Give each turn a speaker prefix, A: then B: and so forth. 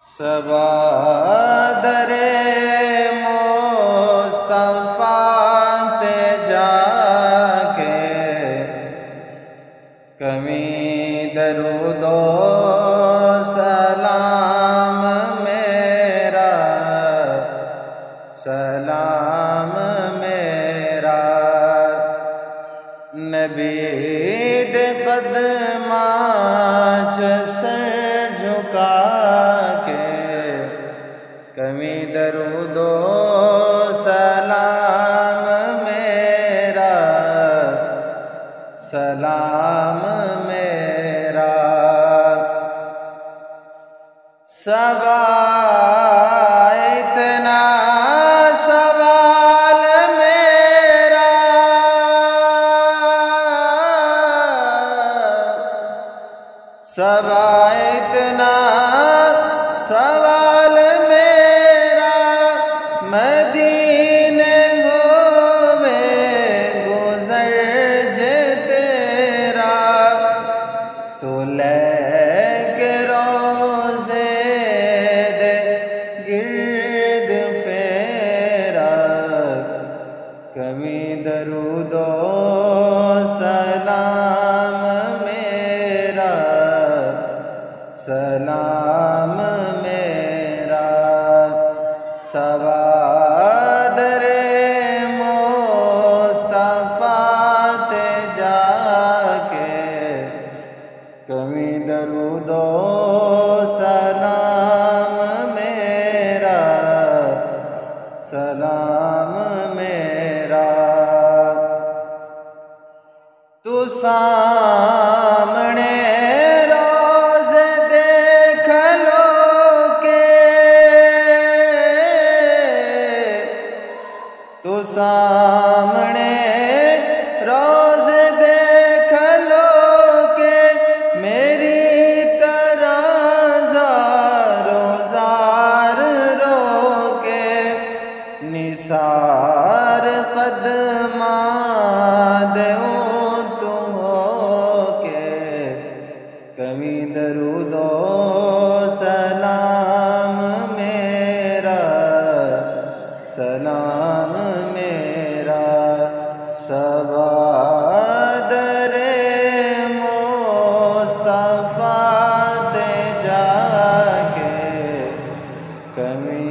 A: صبا در مصطفیٰ تے جا کے کمی درود و سلام میرا نبی دے قدماں چ سر جھکا کے کمی درود و سلام میرا صبا اتنا سوال میرا صبا اتنا سوال میرا مدینے ہوے گزر جے تیرا تو لے کے روزے دے گرد پھیرا کمی درود و سلام میرا صبا در مصطفیٰ تے جا کے کمی درود و سلام میرا تو سامنے روز دیکھ لو کے تو سامنے روز دیکھ لو کے میری طرح زارو زار رو کے نثار قدماں دیو کمی درود و سلام میرا صبا در مصطفیٰ تے جا کے کمی